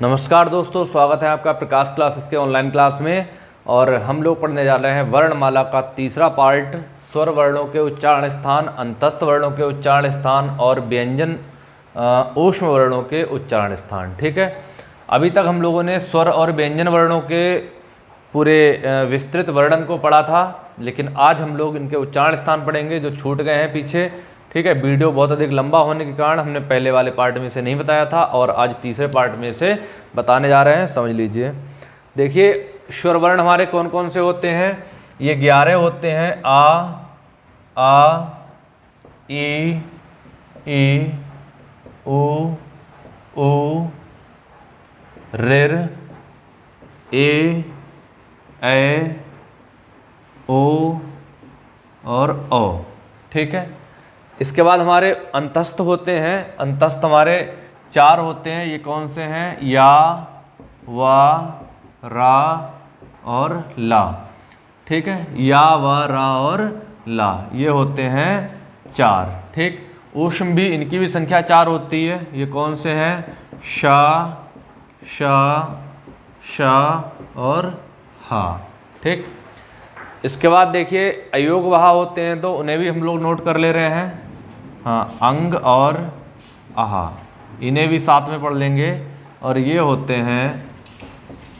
नमस्कार दोस्तों, स्वागत है आपका प्रकाश क्लासेस के ऑनलाइन क्लास में। और हम लोग पढ़ने जा रहे हैं वर्णमाला का तीसरा पार्ट, स्वर वर्णों के उच्चारण स्थान, अंतस्थ वर्णों के उच्चारण स्थान और व्यंजन ऊष्म वर्णों के उच्चारण स्थान। ठीक है, अभी तक हम लोगों ने स्वर और व्यंजन वर्णों के पूरे विस्तृत वर्णन को पढ़ा था, लेकिन आज हम लोग इनके उच्चारण स्थान पढ़ेंगे जो छूट गए हैं पीछे। ठीक है, वीडियो बहुत अधिक लंबा होने के कारण हमने पहले वाले पार्ट में से नहीं बताया था और आज तीसरे पार्ट में से बताने जा रहे हैं। समझ लीजिए, देखिए स्वर वर्ण हमारे कौन कौन से होते हैं। ये 11 होते हैं। आ, ई, उ, ऋ, ए, ओ और ओ। ठीक है, इसके बाद हमारे अंतस्थ होते हैं। अंतस्थ हमारे 4 होते हैं। ये कौन से हैं? या, वा, रा और ला। ठीक है, या, वा, रा और ला, ये होते हैं 4। ठीक, ऊष्म भी, इनकी भी संख्या 4 होती है। ये कौन से हैं? शा, शा, शा और हा। ठीक, इसके बाद देखिए अयोग वहा होते हैं, तो उन्हें भी हम लोग नोट कर ले रहे हैं। हाँ, अंग और आहा, इन्हें भी साथ में पढ़ लेंगे। और ये होते हैं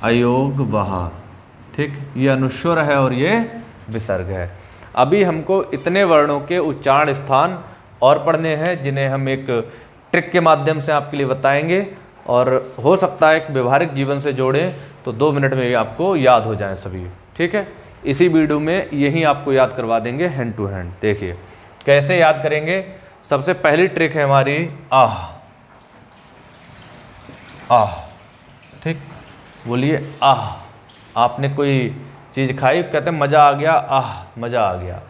अयोग वहा। ठीक, ये अनुस्वर है और ये विसर्ग है। अभी हमको इतने वर्णों के उच्चारण स्थान और पढ़ने हैं, जिन्हें हम एक ट्रिक के माध्यम से आपके लिए बताएंगे और हो सकता है कि व्यवहारिक जीवन से जोड़ें तो 2 मिनट में आपको याद हो जाए सभी। ठीक है, इसी वीडियो में यही आपको याद करवा देंगे हैंड टू हैंड। देखिए कैसे याद करेंगे। सबसे पहली ट्रिक है हमारी आह। आह, ठीक, बोलिए आह। आपने कोई चीज़ खाई, कहते हैं मज़ा आ गया, आह मज़ा आ गया।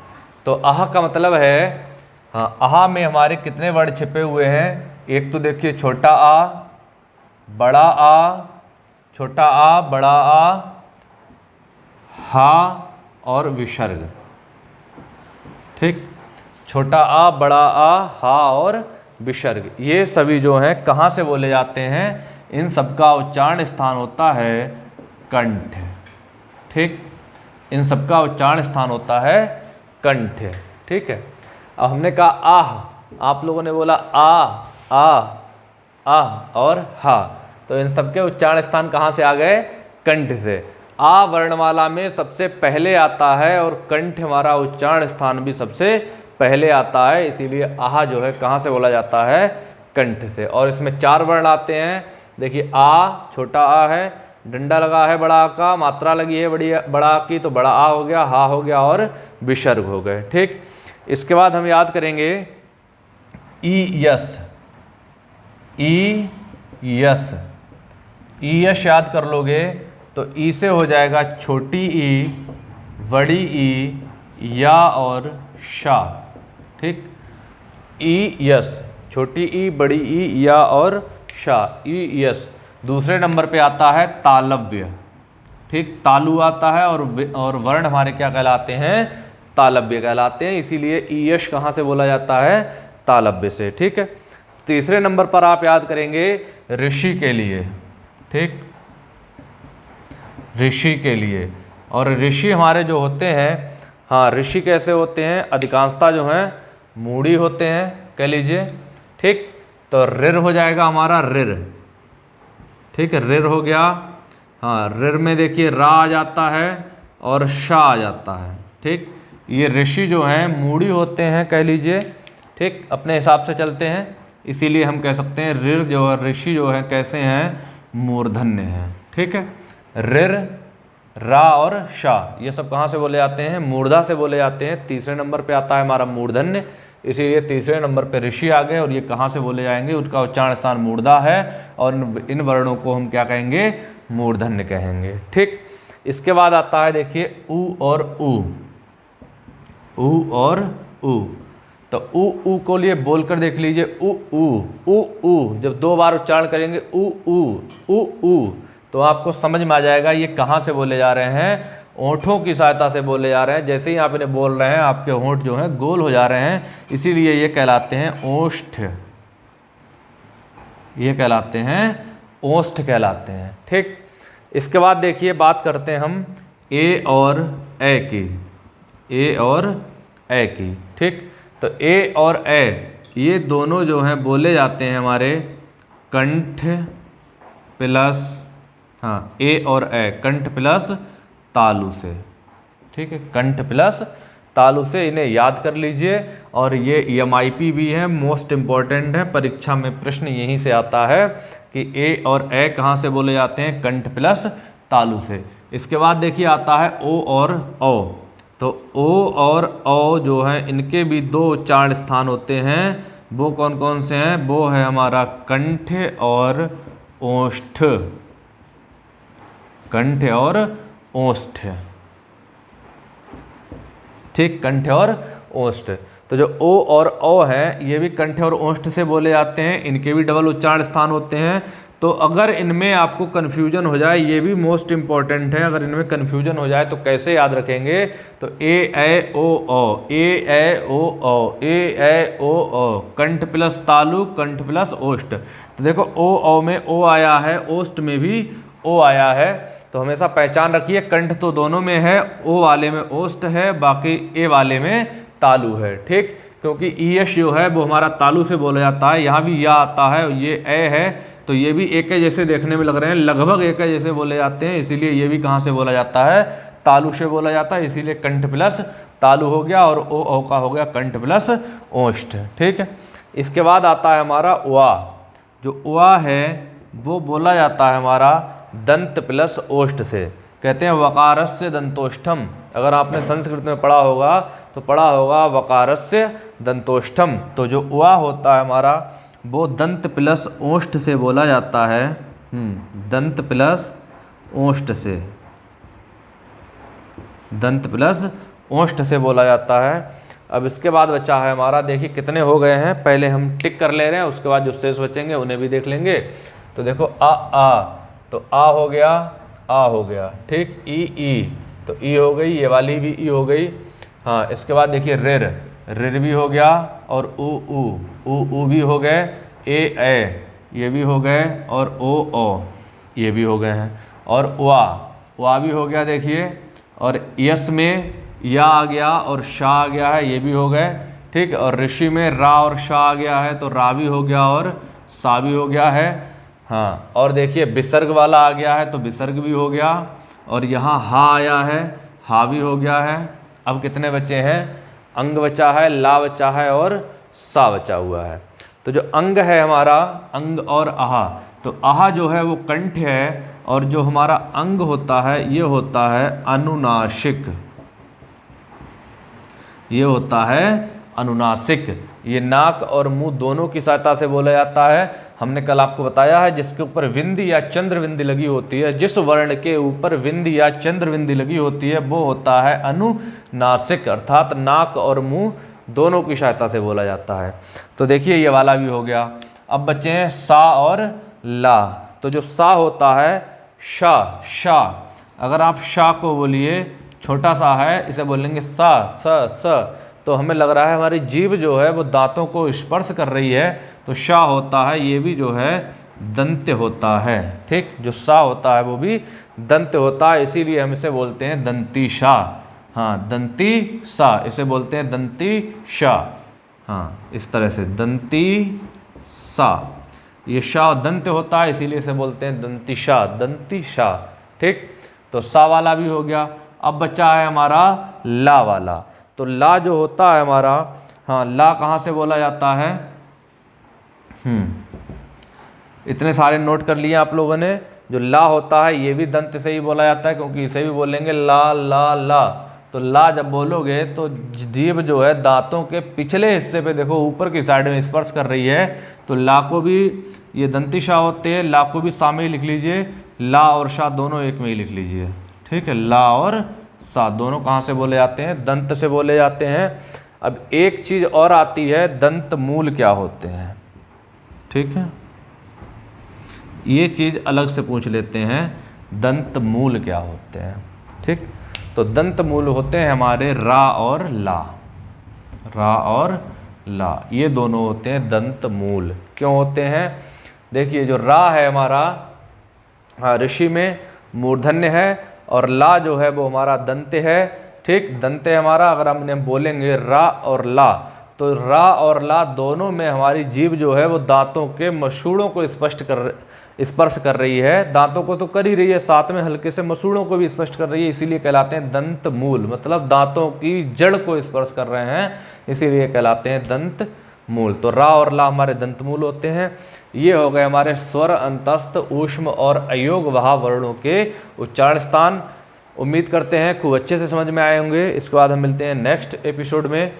तो आह का मतलब है, हाँ, आह में हमारे कितने वर्ड छिपे हुए हैं। एक तो देखिए छोटा आ, बड़ा आ, छोटा आ, बड़ा आ, हा और विसर्ग। ठीक, छोटा आ, बड़ा आ, हा और विसर्ग, ये सभी जो हैं कहाँ से बोले जाते हैं? इन सबका उच्चारण स्थान होता है कंठ। ठीक, इन सबका उच्चारण स्थान होता है कंठ। ठीक है, अब हमने कहा आह, आप लोगों ने बोला आ और हा, तो इन सबके उच्चारण स्थान कहाँ से आ गए? कंठ से। आ वर्णमाला में सबसे पहले आता है और कंठ हमारा उच्चारण स्थान भी सबसे पहले आता है, इसीलिए आहा जो है कहाँ से बोला जाता है? कंठ से। और इसमें 4 वर्ण आते हैं। देखिए आ, छोटा आ है, डंडा लगा है बड़ा आ का, मात्रा लगी है बड़ा आ की, तो बड़ा आ हो गया, हा हो गया और विसर्ग हो गए। ठीक, इसके बाद हम याद करेंगे ई यस। ई यस, ई यस याद कर लोगे तो ई से हो जाएगा छोटी ई, बड़ी ई, या और शा। ठीक, ई यस, छोटी ई, बड़ी ई, या और शा, ई यस। दूसरे नंबर पे आता है तालव्य। ठीक, तालु आता है और वर्ण हमारे क्या कहलाते हैं? तालव्य कहलाते हैं, इसीलिए ई यश कहाँ से बोला जाता है? तालव्य से। ठीक है, तीसरे नंबर पर आप याद करेंगे ऋषि के लिए। ठीक, ऋषि के लिए। और ऋषि हमारे जो होते हैं, हाँ, ऋषि कैसे होते हैं? अधिकांशता जो हैं मूढ़ी होते हैं, कह लीजिए। ठीक, तो ऋर हो जाएगा हमारा ऋर। ठीक है, ऋर हो गया। हाँ, ऋर में देखिए रा आ जाता है और शा आ जाता है। ठीक, ये ऋषि जो हैं मूढ़ी होते हैं, कह लीजिए। ठीक, अपने हिसाब से चलते हैं, इसीलिए हम कह सकते हैं ऋर जो है, ऋषि जो है कैसे हैं? मूर्धन्य हैं। ठीक है, ऋर, रा और शा, ये सब कहाँ से बोले जाते हैं? मूर्धा से बोले जाते हैं। तीसरे नंबर पे आता है हमारा मूर्धन्य, इसीलिए तीसरे नंबर पे ऋषि आ गए। और ये कहाँ से बोले जाएंगे? उनका उच्चारण स्थान मूर्धा है और इन वर्णों को हम क्या कहेंगे? मूर्धन्य कहेंगे। ठीक, इसके बाद आता है देखिए उ और ऊ। उ और ऊ, तो ऊ को लिए बोलकर देख लीजिए। ऊ, जब 2 बार उच्चारण करेंगे ऊ, तो आपको समझ में आ जाएगा ये कहाँ से बोले जा रहे हैं? ओंठों की सहायता से बोले जा रहे हैं। जैसे ही आप इन्हें बोल रहे हैं आपके होंठ जो हैं गोल हो जा रहे हैं, इसीलिए ये कहलाते हैं ओष्ठ। ये कहलाते हैं ओष्ठ कहलाते हैं। ठीक, इसके बाद देखिए बात करते हैं हम ए और ए की, ए और ए की। ठीक, तो ए और ए ये दोनों जो हैं बोले जाते हैं हमारे कंठ प्लस, हाँ ए और ए कंठ प्लस तालु से। ठीक है, कंठ प्लस तालु से, इन्हें याद कर लीजिए। और ये MIP भी है, मोस्ट इम्पॉर्टेंट है, परीक्षा में प्रश्न यहीं से आता है कि ए और ए कहाँ से बोले जाते हैं, कंठ प्लस तालु से। इसके बाद देखिए आता है ओ और औ। तो ओ और औ जो है इनके भी दो उच्चारण स्थान होते हैं, वो कौन कौन से हैं, वो है हमारा कंठ और ओष्ठ, कंठ और ओष्ठ। ठीक, कंठ और ओष्ठ। तो जो ओ और औ है ये भी कंठ और ओष्ठ से बोले जाते हैं, इनके भी डबल उच्चारण स्थान होते हैं। तो अगर इनमें आपको कन्फ्यूजन हो जाए, ये भी मोस्ट इंपॉर्टेंट है, अगर इनमें कन्फ्यूजन हो जाए तो कैसे याद रखेंगे, तो ए ए ओ ओ, ए ए ओ ओ, ए ए ओ ओ, कंठ प्लस तालु, कंठ प्लस ओष्ठ। तो देखो ओ औ में ओ आया है, ओष्ठ में भी ओ आया है, तो हमेशा पहचान रखिए कंठ तो दोनों में है, ओ वाले में ओष्ठ है, बाकी ए वाले में तालु है। ठीक, क्योंकि ईयश जो है वो हमारा तालु से बोला जाता है, यहाँ भी या आता है, ये ए है तो ये भी एक जैसे देखने में लग रहे हैं, लगभग एक जैसे बोले जाते हैं, इसीलिए ये भी कहाँ से बोला जाता है, तालु से बोला जाता है, इसीलिए कंठ प्लस तालु हो गया, और ओ का हो गया कंठ प्लस ओष्ठ। ठीक है, इसके बाद आता है हमारा वा। जो वा है वो बोला जाता है हमारा दंत प्लस ओष्ठ से, कहते हैं वकारस्य दंतोष्ठम। अगर आपने संस्कृत में पढ़ा होगा तो पढ़ा होगा वकारस्य दंतोष्ठम। तो जो वा होता है हमारा वो दंत प्लस ओष्ठ से बोला जाता है, दंत प्लस ओष्ठ से, दंत प्लस ओष्ठ से बोला जाता है। अब इसके बाद बचा है हमारा, देखिए कितने हो गए हैं, पहले हम टिक कर ले रहे हैं, उसके बाद जो शेष बचेंगे उन्हें भी देख लेंगे। तो देखो आ, तो आ हो गया, आ हो गया। ठीक, ई, तो ई हो गई, ये वाली भी ई हो गई। हाँ, इसके बाद देखिए रिर भी हो गया, और ऊ भी हो गए, ए ये भी हो गए, और ओ ये भी हो गए हैं, और वा भी हो गया देखिए, और यस में या आ गया और शा आ गया है, ये भी हो गए। ठीक, और ऋषि में रा और शा आ गया है, तो रा भी हो गया और सा भी हो गया है। हाँ, और देखिए विसर्ग वाला आ गया है तो विसर्ग भी हो गया, और यहाँ हा आया है, हा भी हो गया है। अब कितने बचे हैं, अंग बचा है, ला बचा है और सा बचा हुआ है। तो जो अंग है हमारा, अंग और आहा, तो आहा जो है वो कंठ है, और जो हमारा अंग होता है ये होता है अनुनासिक, ये होता है अनुनासिक। ये नाक और मुंह दोनों की सहायता से बोला जाता है। हमने कल आपको बताया है जिसके ऊपर विंदी या चंद्र विंदी लगी होती है, जिस वर्ण के ऊपर विंदी या चंद्र विंदी लगी होती है वो होता है अनुनासिक, अर्थात नाक और मुंह दोनों की सहायता से बोला जाता है। तो देखिए ये वाला भी हो गया। अब बचे हैं सा और ला। तो जो सा होता है शा, अगर आप शा को बोलिए, छोटा सा है, इसे बोलेंगे स, तो हमें लग रहा है हमारी जीभ जो है वो दांतों को स्पर्श कर रही है, तो शा होता है, ये भी जो है दंत्य होता है। ठीक, जो सा होता है वो भी दंत्य होता है, इसीलिए हम इसे बोलते हैं दंती शा। हाँ, दंती सा, इसे बोलते हैं दंती शा। हाँ, इस तरह से दंती सा, ये शा दंत्य होता है, इसीलिए इसे बोलते हैं दंती शा। ठीक, तो सा वाला भी हो गया। अब बचा है हमारा ला वाला। तो ला जो होता है हमारा, हाँ, ला कहाँ से बोला जाता है, इतने सारे नोट कर लिए आप लोगों ने। जो ला होता है ये भी दंत से ही बोला जाता है, क्योंकि इसे भी बोलेंगे ला। तो ला जब बोलोगे तो जीभ जो है दांतों के पिछले हिस्से पे देखो ऊपर की साइड में स्पर्श कर रही है, तो ला को भी, ये दंती शा होते हैं, ला को भी सा में ही लिख लीजिए, ला और शा दोनों एक में ही लिख लीजिए। ठीक है, ला और सा दोनों कहाँ से बोले जाते हैं, दंत से बोले जाते हैं। अब एक चीज़ और आती है, दंत मूल क्या होते हैं। ठीक है, ये चीज़ अलग से पूछ लेते हैं, दंत मूल क्या होते हैं। ठीक, तो दंत मूल होते हैं हमारे रा और ला, ये दोनों होते हैं दंत मूल। क्यों होते हैं, देखिए जो रा है हमारा, हाँ, ऋषि में मूर्धन्य है और ला जो है वो हमारा दंत्य है। ठीक, दंत्य हमारा, अगर हम बोलेंगे रा और ला, तो रा और ला दोनों में हमारी जीभ जो है वो दांतों के मसूड़ों को स्पर्श कर रही है। दांतों को तो कर ही रही है, साथ में हल्के से मसूड़ों को भी स्पर्श कर रही है, इसीलिए कहलाते हैं दंत मूल, मतलब दांतों की जड़ को स्पर्श कर रहे हैं, इसीलिए कहलाते हैं दंत मूल। तो रा और ला हमारे दंत मूल होते हैं। ये हो गए हमारे स्वर, अंतस्थ, ऊष्म और अयोग वहा वर्णों के उच्चारण स्थान। उम्मीद करते हैं खूब अच्छे से समझ में आए होंगे। इसके बाद हम मिलते हैं नेक्स्ट एपिसोड में।